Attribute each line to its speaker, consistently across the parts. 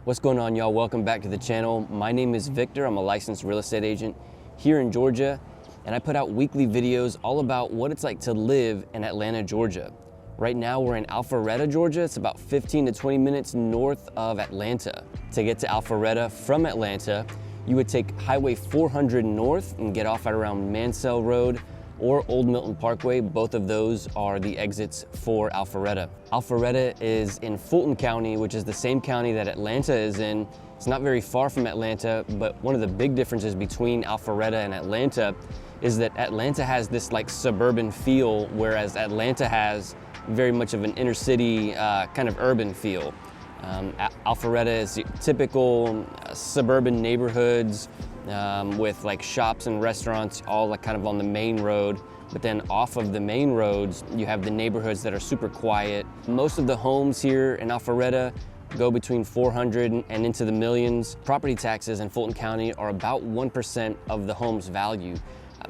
Speaker 1: What's going on, y'all? Welcome back to the channel. My name is Victor. I'm a licensed real estate agent here in Georgia, and I put out weekly videos all about what it's like to live in Atlanta, Georgia. Right now we're in Alpharetta, Georgia. It's about 15 to 20 minutes north of Atlanta. To get to Alpharetta from Atlanta, you would take Highway 400 north and get off at around Mansell Road or Old Milton Parkway. Both of those are the exits for Alpharetta. Alpharetta is in Fulton County, which is the same county that Atlanta is in. It's not very far from Atlanta, but one of the big differences between Alpharetta and Atlanta is that Atlanta has this like suburban feel, whereas Atlanta has very much of an inner city kind of urban feel. Alpharetta is typical suburban neighborhoods with like shops and restaurants all like kind of on the main road, but then off of the main roads you have the neighborhoods that are super quiet. Most of the homes here in Alpharetta go between 400 and into the millions. Property taxes in Fulton County are about 1% of the home's value.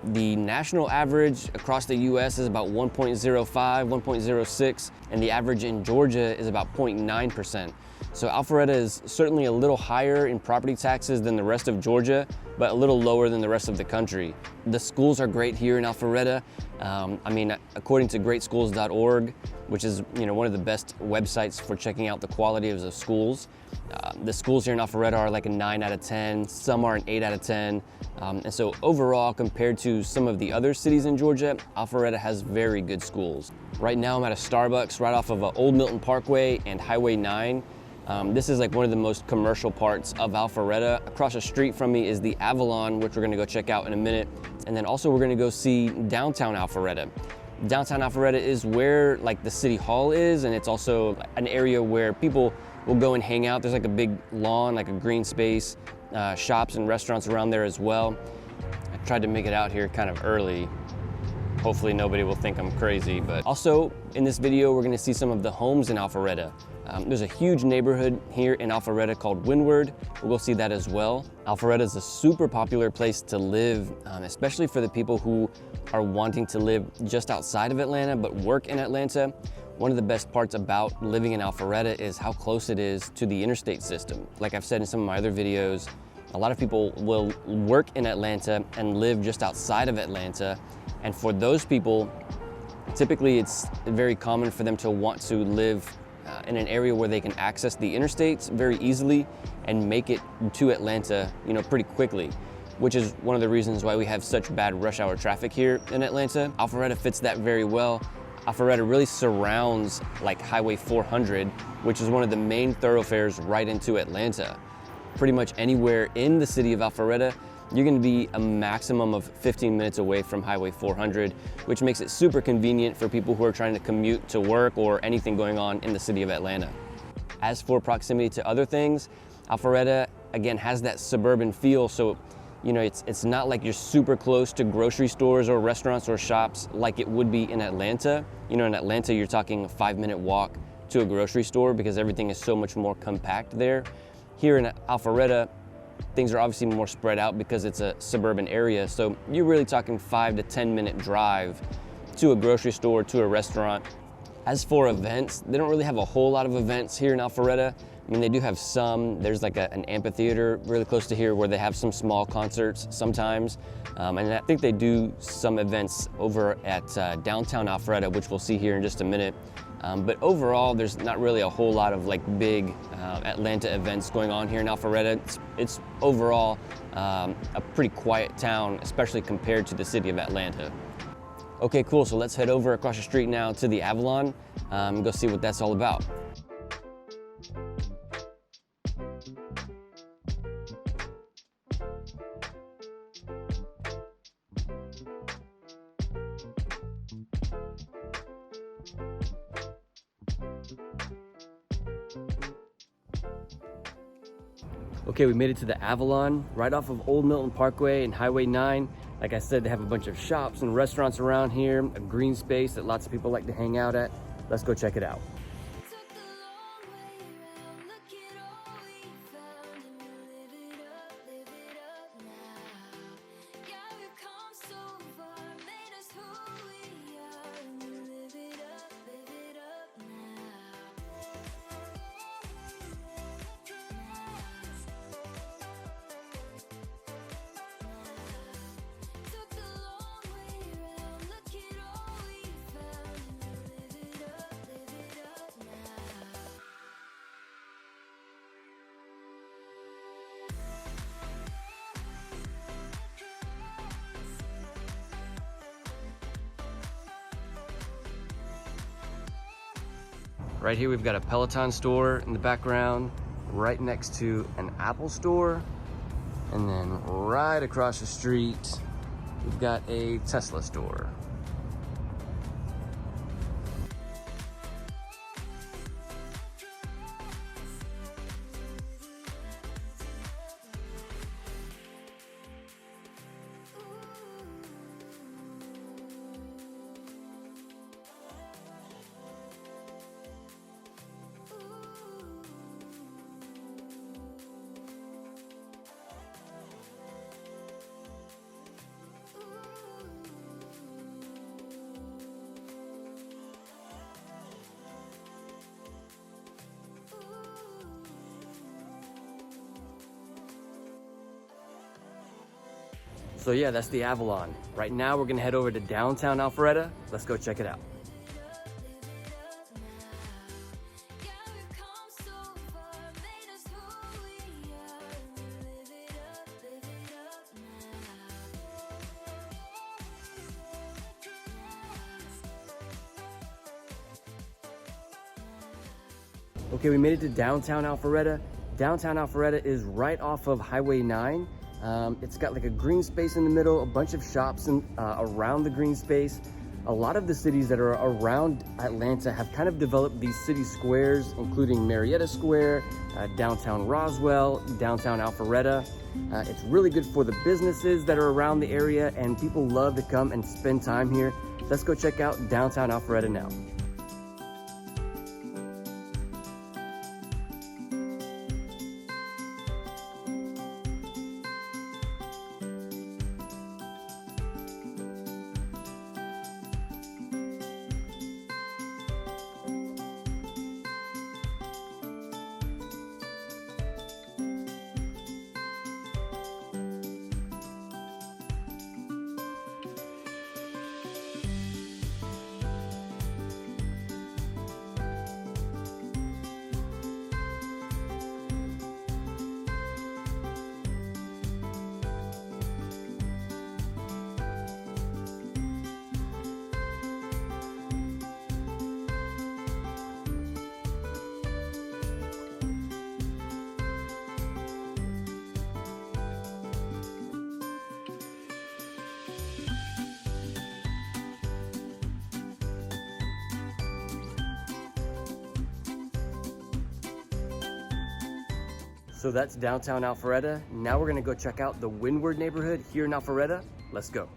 Speaker 1: The national average across the US is about 1.05, 1.06, and the average in Georgia is about 0.9%. So Alpharetta is certainly a little higher in property taxes than the rest of Georgia, but a little lower than the rest of the country. The schools are great here in Alpharetta. According to greatschools.org, which is one of the best websites for checking out the quality of the schools, the schools here in Alpharetta are like a 9 out of 10, some are an 8 out of 10. And so overall, compared to some of the other cities in Georgia, Alpharetta has very good schools. Right now I'm at a Starbucks right off of Old Milton Parkway and Highway 9. This is like one of the most commercial parts of Alpharetta. Across the street from me is the Avalon, which we're gonna go check out in a minute. And then also we're gonna go see downtown Alpharetta. Downtown Alpharetta is where like the city hall is, and it's also an area where people will go and hang out. There's like a big lawn, like a green space, shops and restaurants around there as well. I tried to make it out here kind of early. Hopefully nobody will think I'm crazy, but also in this video, we're gonna see some of the homes in Alpharetta. There's a huge neighborhood here in Alpharetta called Windward. We'll go see that as well. Alpharetta is a super popular place to live, especially for the people who are wanting to live just outside of Atlanta, but work in Atlanta. One of the best parts about living in Alpharetta is how close it is to the interstate system. Like I've said in some of my other videos, a lot of people will work in Atlanta and live just outside of Atlanta. And for those people, typically it's very common for them to want to live in an area where they can access the interstates very easily and make it to Atlanta, pretty quickly, which is one of the reasons why we have such bad rush hour traffic here in Atlanta. Alpharetta fits that very well. Alpharetta really surrounds like Highway 400, which is one of the main thoroughfares right into Atlanta. Pretty much anywhere in the city of Alpharetta, you're gonna be a maximum of 15 minutes away from Highway 400, which makes it super convenient for people who are trying to commute to work or anything going on in the city of Atlanta. As for proximity to other things, Alpharetta, again, has that suburban feel, so it's not like you're super close to grocery stores or restaurants or shops like it would be in Atlanta. In Atlanta, you're talking a 5-minute walk to a grocery store because everything is so much more compact there. Here in Alpharetta, things are obviously more spread out because it's a suburban area, so you're really talking 5 to 10-minute drive to a grocery store, to a restaurant. As for events, they don't really have a whole lot of events here in Alpharetta. They do have some. There's like an amphitheater really close to here where they have some small concerts sometimes. And I think they do some events over at downtown Alpharetta, which we'll see here in just a minute. But overall, there's not really a whole lot of like big Atlanta events going on here in Alpharetta. It's overall a pretty quiet town, especially compared to the city of Atlanta. Okay, cool, so let's head over across the street now to the Avalon and go see what that's all about. Okay, we made it to the Avalon, right off of Old Milton Parkway and Highway 9. Like I said, they have a bunch of shops and restaurants around here, a green space that lots of people like to hang out at. Let's go check it out. Right here we've got a Peloton store in the background, right next to an Apple store. And then right across the street, we've got a Tesla store. So yeah, that's the Avalon. Right now we're gonna head over to downtown Alpharetta. Let's go check it out. Okay, we made it to downtown Alpharetta. Downtown Alpharetta is right off of Highway 9. It's got like a green space in the middle, a bunch of shops around the green space. A lot of the cities that are around Atlanta have kind of developed these city squares, including Marietta Square, downtown Roswell, downtown Alpharetta. It's really good for the businesses that are around the area, and people love to come and spend time here. Let's go check out downtown Alpharetta now. So that's downtown Alpharetta. Now we're gonna go check out the Windward neighborhood here in Alpharetta. Let's go.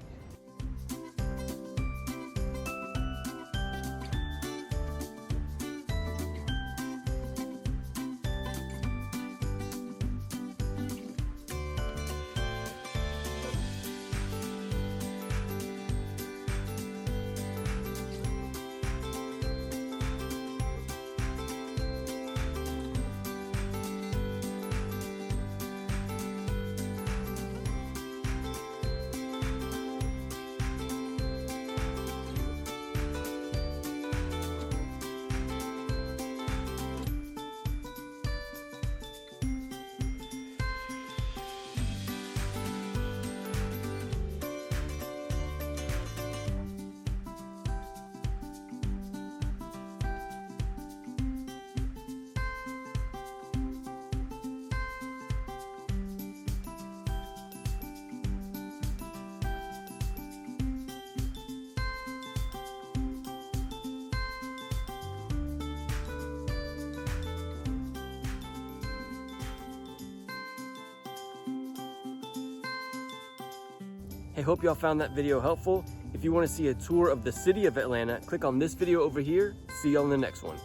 Speaker 1: Hey, hope y'all found that video helpful. If you want to see a tour of the city of Atlanta, click on this video over here. See y'all in the next one.